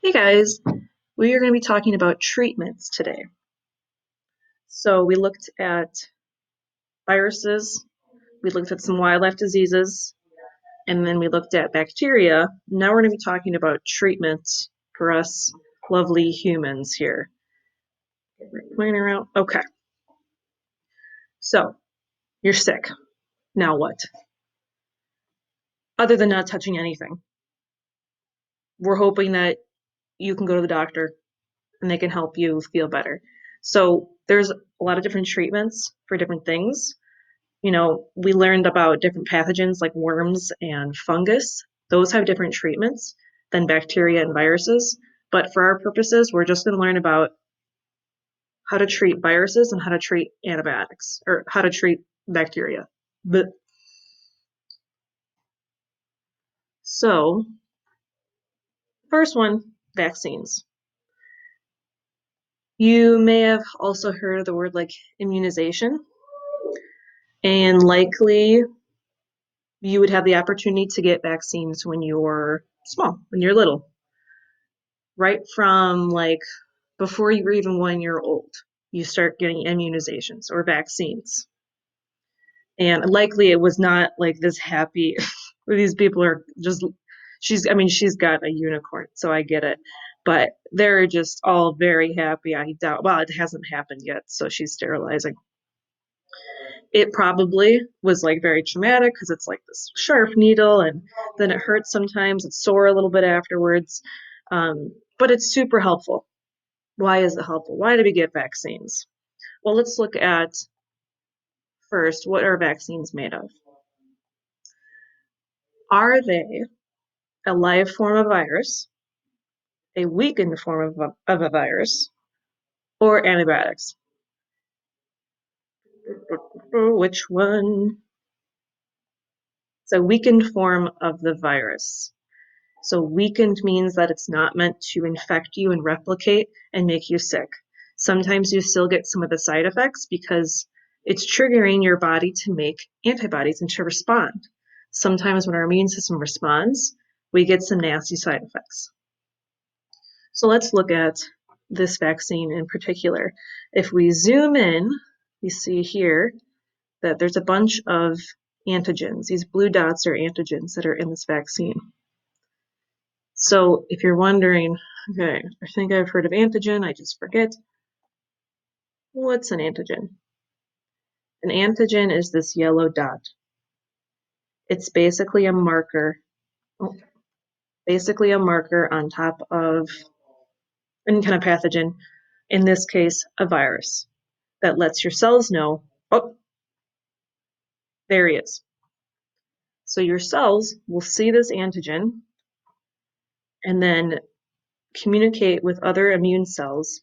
Hey guys, we are going to be talking about treatments today. So we looked at viruses, we looked at some wildlife diseases, and then we looked at bacteria. Now we're going to be talking about treatments for us lovely humans here. Pointing around. Okay, so you're sick. Now what? Other than not touching anything, we're hoping that you can go to the doctor and they can help you feel better. So there's a lot of different treatments for different things. We learned about different pathogens like worms and fungus. Those have different treatments than bacteria and viruses. But for our purposes, we're just going to learn about how to treat viruses and how to treat antibiotics or how to treat bacteria. But so, first one, vaccines. You may have also heard of the word like immunization, and likely you would have the opportunity to get vaccines when you're small, when you're little, right from like before you were even 1 year old, you start getting immunizations or vaccines. And likely it was not like this happy, where these people are just, she's got a unicorn, so I get it. But they're just all very happy. I doubt, well, it hasn't happened yet, so she's sterilizing. It probably was like very traumatic because it's like this sharp needle and then it hurts sometimes. It's sore a little bit afterwards. But it's super helpful. Why is it helpful? Why do we get vaccines? Well, let's look at first, what are vaccines made of? Are they a live form of virus, a weakened form of a virus, or antibiotics? Which one? It's a weakened form of the virus. So weakened means that it's not meant to infect you and replicate and make you sick. Sometimes you still get some of the side effects because it's triggering your body to make antibodies and to respond. Sometimes when our immune system responds, we get some nasty side effects. So let's look at this vaccine in particular. If we zoom in, we see here that there's a bunch of antigens. These blue dots are antigens that are in this vaccine. So if you're wondering, okay, I think I've heard of antigen, I just forget. What's an antigen? An antigen is this yellow dot. It's basically a marker, on top of any kind of pathogen, in this case, a virus, that lets your cells know, oh, there he is. So your cells will see this antigen and then communicate with other immune cells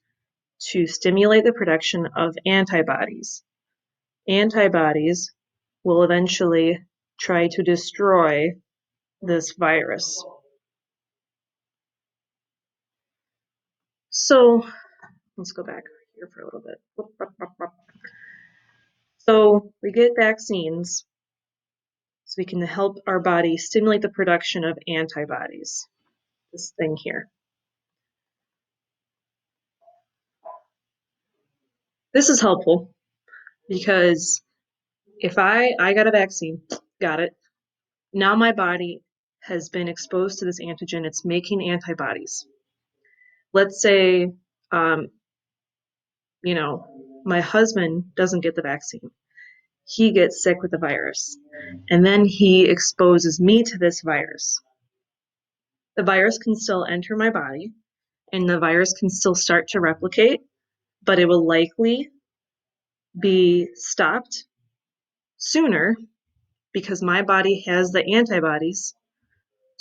to stimulate the production of antibodies. Antibodies will eventually try to destroy this virus. So let's go back here for a little bit. So we get vaccines so we can help our body stimulate the production of antibodies. This thing here. This is helpful because if I got a vaccine, got it, now my body has been exposed to this antigen, it's making antibodies. Let's say, um, my husband doesn't get the vaccine. He gets sick with the virus, and then he exposes me to this virus. The virus can still enter my body, and the virus can still start to replicate, but it will likely be stopped sooner because my body has the antibodies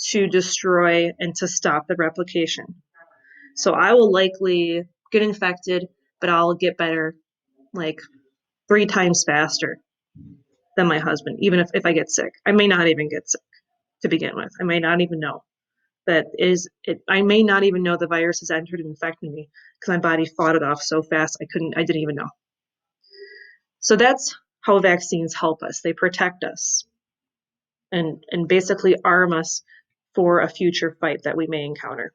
to destroy and to stop the replication. So I will likely get infected, but I'll get better like 3 times faster than my husband, even if I get sick. I may not even get sick to begin with. I may not even know that is it. I may not even know the virus has entered and infected me because my body fought it off so fast I didn't even know. So that's how vaccines help us. They protect us and basically arm us for a future fight that we may encounter.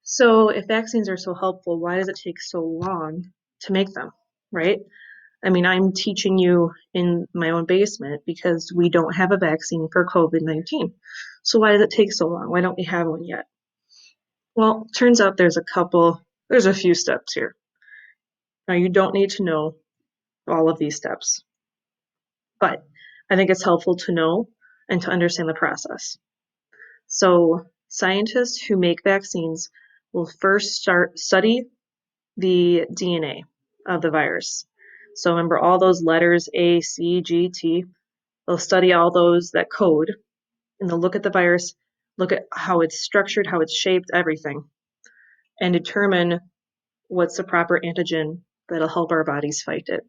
So if vaccines are so helpful, why does it take so long to make them, right? I mean, I'm teaching you in my own basement because we don't have a vaccine for COVID-19. So why does it take so long? Why don't we have one yet? Well, turns out there's a few steps here. Now, you don't need to know all of these steps, but I think it's helpful to know and to understand the process. So, scientists who make vaccines will first study the DNA of the virus. So, remember all those letters A, C, G, T. They'll study all those that code, and they'll look at the virus, look at how it's structured, how it's shaped, everything, and determine what's the proper antigen that'll help our bodies fight it.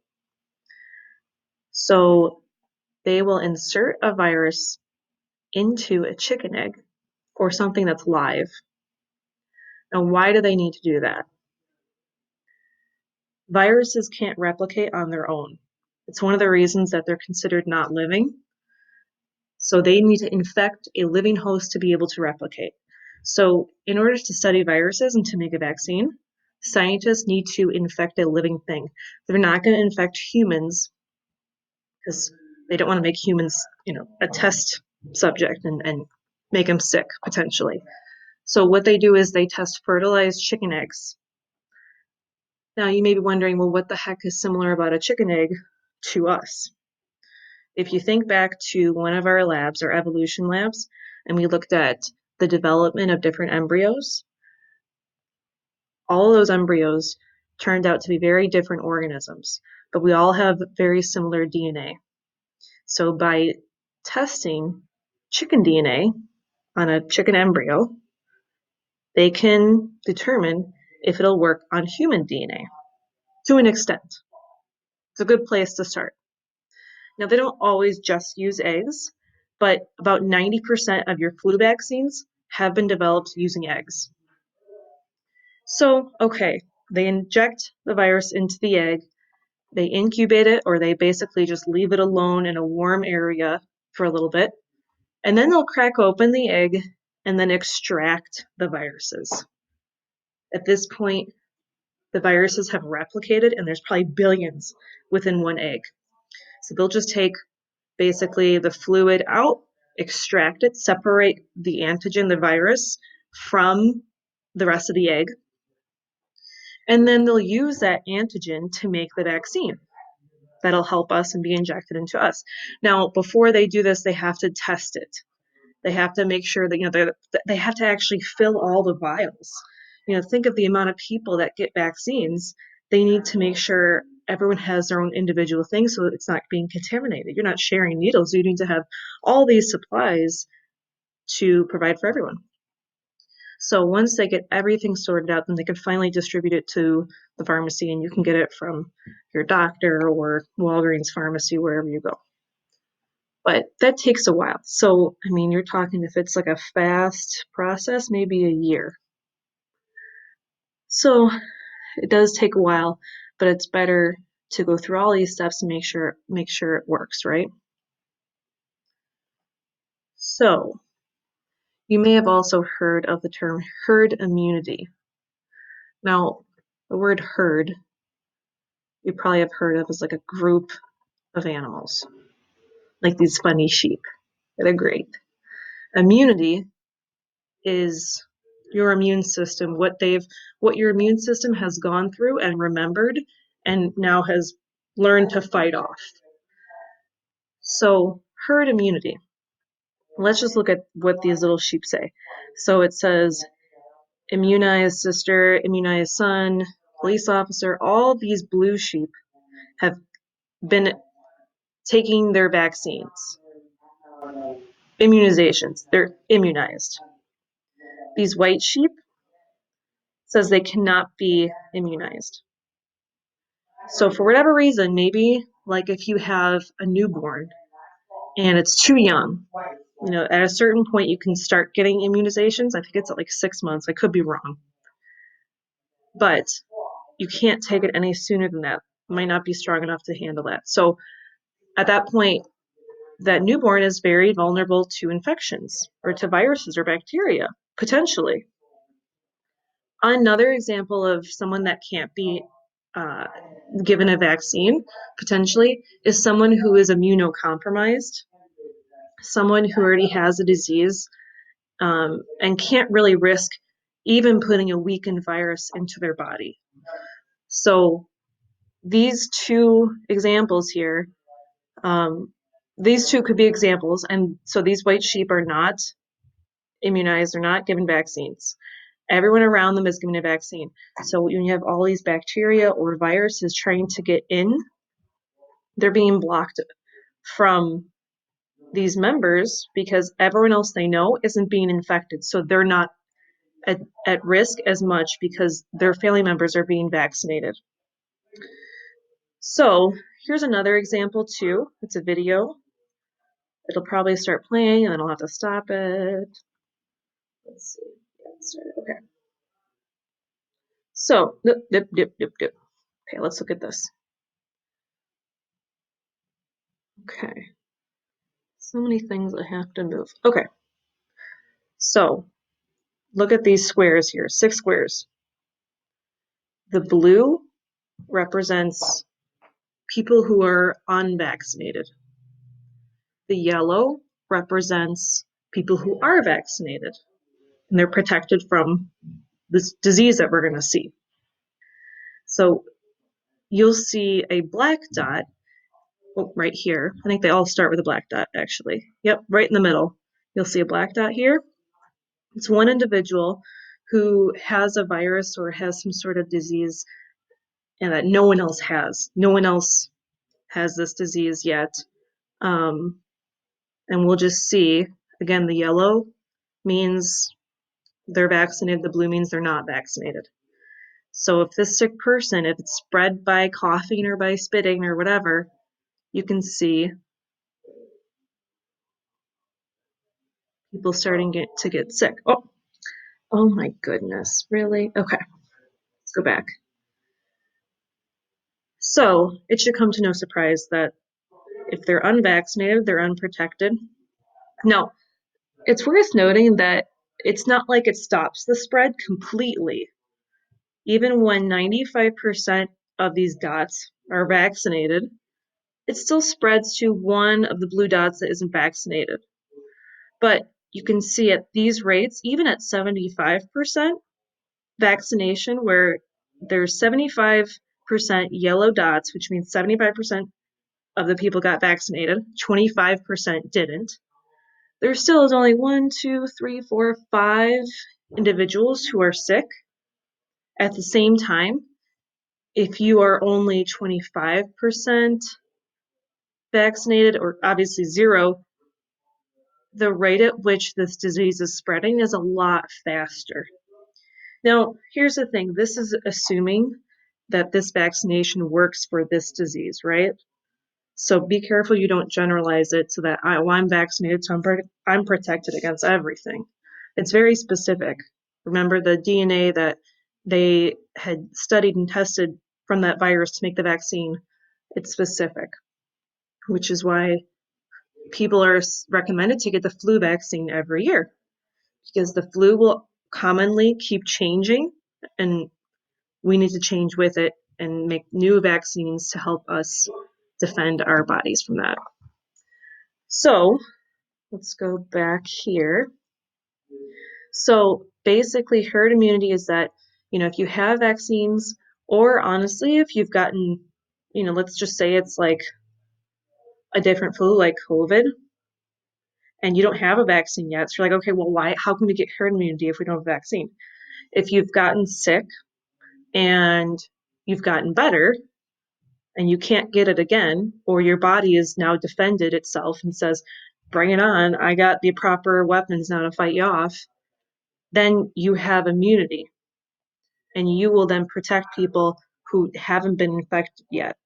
So they will insert a virus into a chicken egg or something that's live. Now, why do they need to do that? Viruses can't replicate on their own. It's one of the reasons that they're considered not living. So they need to infect a living host to be able to replicate. So in order to study viruses and to make a vaccine, scientists need to infect a living thing. They're not going to infect humans because they don't want to make humans, a test subject and make them sick potentially. So what they do is they test fertilized chicken eggs. Now you may be wondering, well, what the heck is similar about a chicken egg to us? If you think back to one of our labs, our evolution labs, and we looked at the development of different embryos, all of those embryos turned out to be very different organisms, but we all have very similar DNA. So by testing chicken DNA on a chicken embryo, they can determine if it'll work on human DNA to an extent. It's a good place to start. Now, they don't always just use eggs, but about 90% of your flu vaccines have been developed using eggs. So, okay, they inject the virus into the egg, they incubate it, or they basically just leave it alone in a warm area for a little bit, and then they'll crack open the egg and then extract the viruses. At this point, the viruses have replicated, and there's probably billions within one egg. So they'll just take basically the fluid out, extract it, separate the antigen, the virus, from the rest of the egg, and then they'll use that antigen to make the vaccine that'll help us and be injected into us. Now, before they do this, they have to test it. They have to make sure that they have to actually fill all the vials. Think of the amount of people that get vaccines. They need to make sure everyone has their own individual thing so that it's not being contaminated. You're not sharing needles. You need to have all these supplies to provide for everyone. So once they get everything sorted out, then they can finally distribute it to the pharmacy, and you can get it from your doctor or Walgreens pharmacy, wherever you go. But that takes a while. So, I mean, you're talking if it's like a fast process, maybe a year. So it does take a while, but it's better to go through all these steps and make sure it works, right? So you may have also heard of the term herd immunity. Now, the word herd you probably have heard of as like a group of animals, like these funny sheep that are great. Immunity is your immune system, what your immune system has gone through and remembered and now has learned to fight off. So herd immunity. Let's just look at what these little sheep say. So it says immunized sister, immunized son, police officer, all these blue sheep have been taking their vaccines, immunizations. They're immunized. These white sheep says they cannot be immunized. So for whatever reason, maybe like if you have a newborn and it's too young, at a certain point you can start getting immunizations. I think it's at like 6 months. I could be wrong. But you can't take it any sooner than that. Might not be strong enough to handle that. So at that point, that newborn is very vulnerable to infections or to viruses or bacteria, potentially. Another example of someone that can't be uh, given a vaccine potentially is someone who is immunocompromised, someone who already has a disease and can't really risk even putting a weakened virus into their body. So these two examples here, these two could be examples, and so these white sheep are not immunized, they're not given vaccines. Everyone around them is given a vaccine. So when you have all these bacteria or viruses trying to get in, they're being blocked from these members because everyone else they know isn't being infected. So they're not at risk as much because their family members are being vaccinated. So here's another example too. It's a video. It'll probably start playing and then I'll have to stop it. Let's see. Yeah, it started. Okay. So, dip. Okay, let's look at this. Okay. So many things I have to move. Okay. So, look at these squares here, 6 squares. The blue represents people who are unvaccinated. The yellow represents people who are vaccinated, and they're protected from this disease that we're going to see. So you'll see a black dot right here. I think they all start with a black dot, actually. Yep, right in the middle. You'll see a black dot here. It's one individual who has a virus or has some sort of disease and that no one else has. No one else has this disease yet. And we'll just see, again, the yellow means they're vaccinated, the blue means they're not vaccinated. So if this sick person, if it's spread by coughing or by spitting or whatever, you can see people starting to get sick. Oh my goodness, really? Okay, let's go back. So it should come to no surprise that if they're unvaccinated, they're unprotected. Now, it's worth noting that it's not like it stops the spread completely. Even when 95% of these dots are vaccinated, it still spreads to one of the blue dots that isn't vaccinated. But you can see at these rates, even at 75% vaccination, where there's 75% yellow dots, which means 75% of the people got vaccinated, 25% didn't. There still is only 1, 2, 3, 4, 5 individuals who are sick. At the same time, if you are only 25% vaccinated, or obviously 0, the rate at which this disease is spreading is a lot faster. Now, here's the thing. This is assuming that this vaccination works for this disease, right? So be careful you don't generalize it so that I'm vaccinated, so I'm protected against everything. It's very specific. Remember the DNA that they had studied and tested from that virus to make the vaccine, it's specific, which is why people are recommended to get the flu vaccine every year, because the flu will commonly keep changing and we need to change with it and make new vaccines to help us defend our bodies from that. So let's go back here. So basically herd immunity is that, if you have vaccines, or honestly, if you've gotten, let's just say it's like a different flu like COVID, and you don't have a vaccine yet. So you're like, okay, well, how can we get herd immunity if we don't have a vaccine? If you've gotten sick and you've gotten better and you can't get it again, or your body is now defended itself and says, bring it on, I got the proper weapons now to fight you off, then you have immunity. And you will then protect people who haven't been infected yet.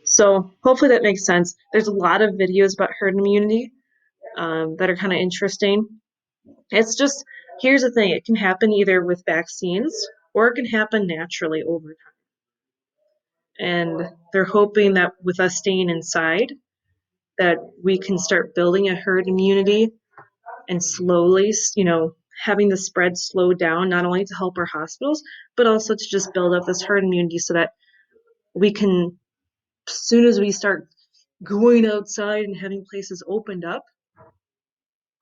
So hopefully that makes sense. There's a lot of videos about herd immunity that are kind of interesting. It's just, here's the thing, it can happen either with vaccines or it can happen naturally over time. And they're hoping that with us staying inside, that we can start building a herd immunity and slowly, having the spread slow down, not only to help our hospitals, but also to just build up this herd immunity so that we can, as soon as we start going outside and having places opened up,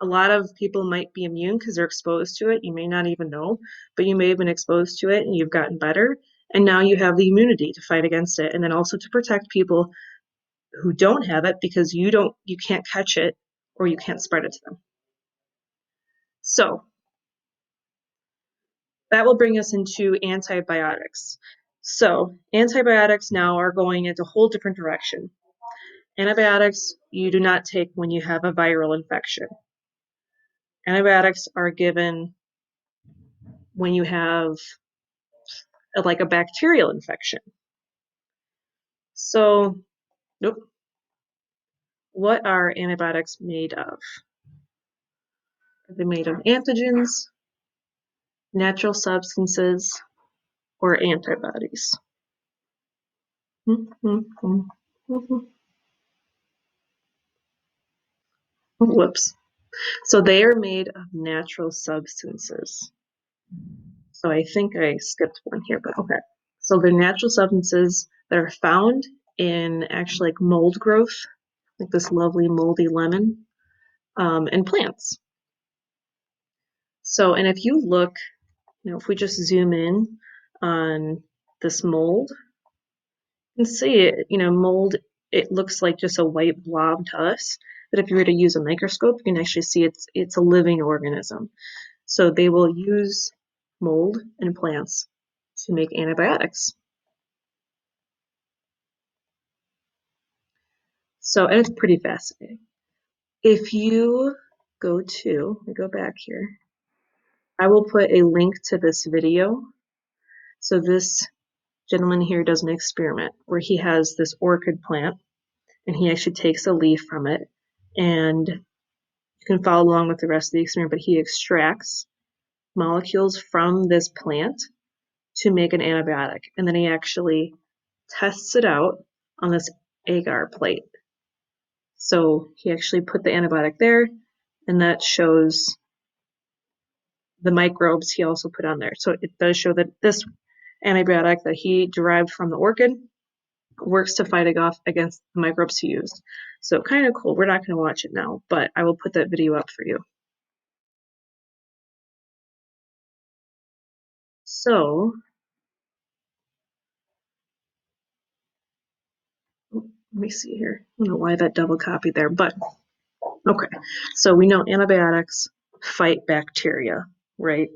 a lot of people might be immune because they're exposed to it. You may not even know, but you may have been exposed to it and you've gotten better. And now you have the immunity to fight against it. And then also to protect people who don't have it because you can't catch it or you can't spread it to them. So that will bring us into antibiotics. So antibiotics now are going into a whole different direction. Antibiotics you do not take when you have a viral infection. Antibiotics are given when you have like a bacterial infection. So, nope. What are antibiotics made of? Are they made of antigens, natural substances, or antibodies? Whoops. So they are made of natural substances. So I think I skipped one here, but okay. So they're natural substances that are found in actually like mold growth, like this lovely moldy lemon, and plants. So, and if you look, if we just zoom in on this mold, you can see it, mold, it looks like just a white blob to us. But if you were to use a microscope, you can actually see it's a living organism. So they will use mold and plants to make antibiotics. So, and it's pretty fascinating. If you go back here, I will put a link to this video. So this gentleman here does an experiment where he has this orchid plant and he actually takes a leaf from it, and you can follow along with the rest of the experiment, but he extracts molecules from this plant to make an antibiotic, and then he actually tests it out on this agar plate. So he actually put the antibiotic there, and that shows the microbes he also put on there. So it does show that this antibiotic that he derived from the orchid works to fight off against the microbes he used. So kind of cool. We're not going to watch it now, but I will put that video up for you. So let me see here. I don't know why that double copied there, but okay. So we know antibiotics fight bacteria, right?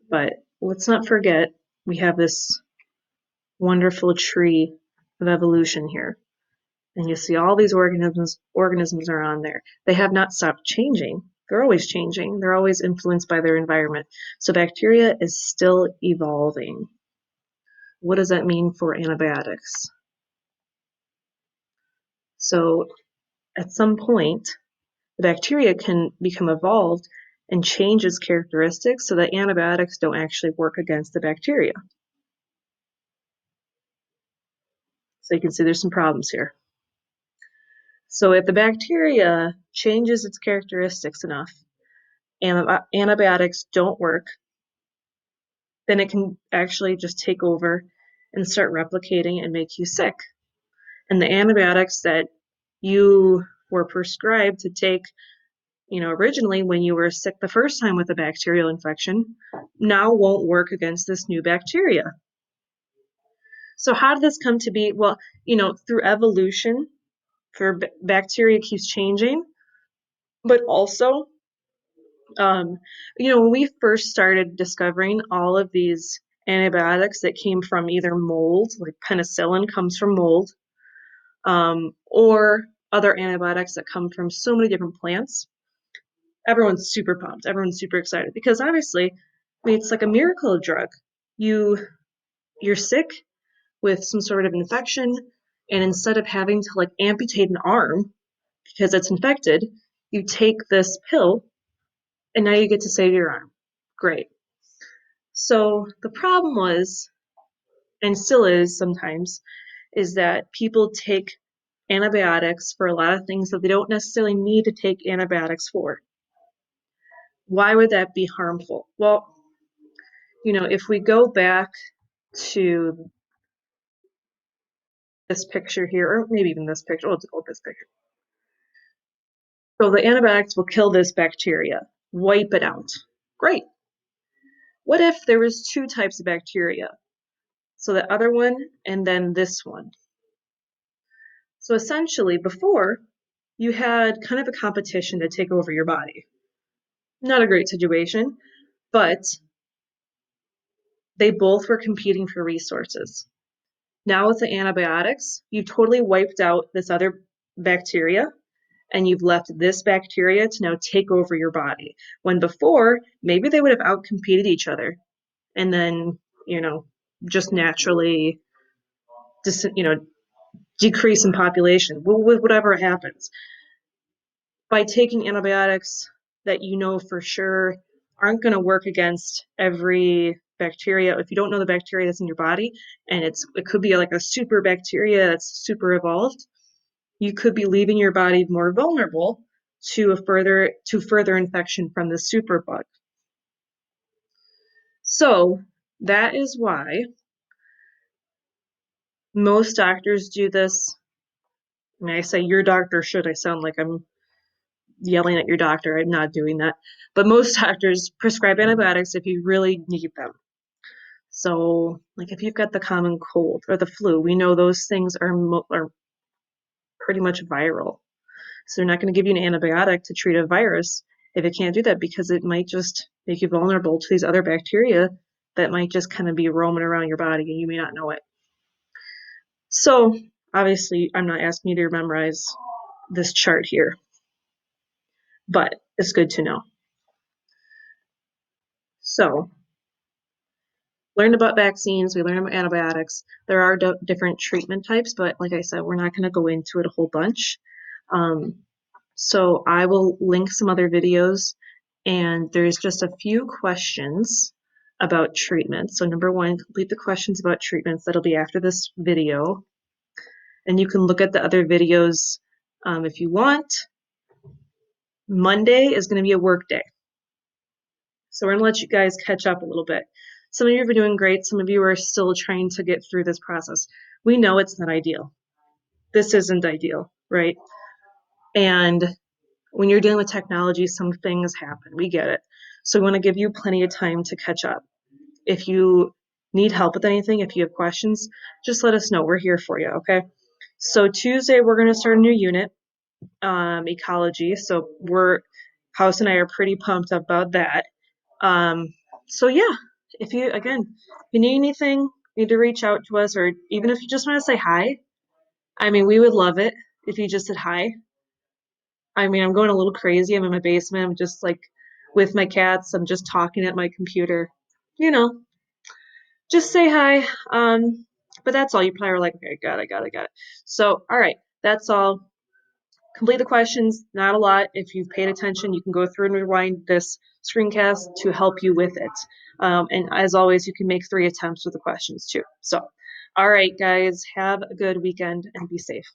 But let's not forget we have this wonderful tree of evolution here. And you see all these organisms are on there. They have not stopped changing. They're always changing. They're always influenced by their environment. So bacteria is still evolving. What does that mean for antibiotics? So at some point, the bacteria can become evolved and change its characteristics so that antibiotics don't actually work against the bacteria. So you can see there's some problems here. So if the bacteria changes its characteristics enough and antibiotics don't work, then it can actually just take over and start replicating and make you sick. And the antibiotics that you were prescribed to take, originally when you were sick the first time with a bacterial infection, now won't work against this new bacteria. So how did this come to be? Well, through evolution, bacteria keeps changing, but also, when we first started discovering all of these antibiotics that came from either mold, like penicillin comes from mold, or other antibiotics that come from so many different plants, everyone's super pumped. Everyone's super excited because obviously, it's like a miracle drug. You're sick with some sort of infection, and instead of having to like amputate an arm because it's infected, you take this pill and now you get to save your arm. Great. So the problem was, and still is sometimes, is that people take antibiotics for a lot of things that they don't necessarily need to take antibiotics for. Why would that be harmful? Well, if we go back to this picture here, or maybe even this picture, let's go with this picture. So the antibiotics will kill this bacteria, wipe it out. Great. What if there was two types of bacteria? So the other one and then this one. So essentially, before, you had kind of a competition to take over your body. Not a great situation, but they both were competing for resources. Now with the antibiotics, you've totally wiped out this other bacteria and you've left this bacteria to now take over your body. When before, maybe they would have outcompeted each other and then, just naturally, decrease in population with whatever happens. By taking antibiotics that you know for sure aren't going to work against every bacteria. If you don't know the bacteria that's in your body, and it could be like a super bacteria that's super evolved, you could be leaving your body more vulnerable to further infection from the superbug. So that is why most doctors do this. I mean, I say your doctor should. I sound like I'm yelling at your doctor. I'm not doing that. But most doctors prescribe antibiotics if you really need them. So, like if you've got the common cold or the flu, we know those things are pretty much viral. So they're not going to give you an antibiotic to treat a virus if it can't do that, because it might just make you vulnerable to these other bacteria that might just kind of be roaming around your body and you may not know it. So obviously, I'm not asking you to memorize this chart here, but it's good to know. So learned about vaccines, we learned about antibiotics. There are different treatment types, but like I said, we're not going to go into it a whole bunch. So I will link some other videos, and there's just a few questions about treatment. So number one, complete the questions about treatments. That'll be after this video. And you can look at the other videos if you want. Monday is going to be a work day. So we're going to let you guys catch up a little bit. Some of you are doing great. Some of you are still trying to get through this process. We know it's not ideal. This isn't ideal, right? And when you're dealing with technology, some things happen. We get it. So we want to give you plenty of time to catch up. If you need help with anything, if you have questions, just let us know. We're here for you, okay? So Tuesday, we're going to start a new unit, ecology. So Haus and I are pretty pumped about that. So yeah, if you need anything, need to reach out to us, or even if you just want to say hi, I mean, we would love it if you just said hi. I mean, I'm going a little crazy. I'm in my basement. I'm just like with my cats. I'm just talking at my computer. Just say hi. But that's all. You probably are like, okay, got it. So, all right, that's all. Complete the questions. Not a lot. If you've paid attention, you can go through and rewind this screencast to help you with it. And as always, you can make 3 attempts with the questions too. So, all right, guys, have a good weekend and be safe.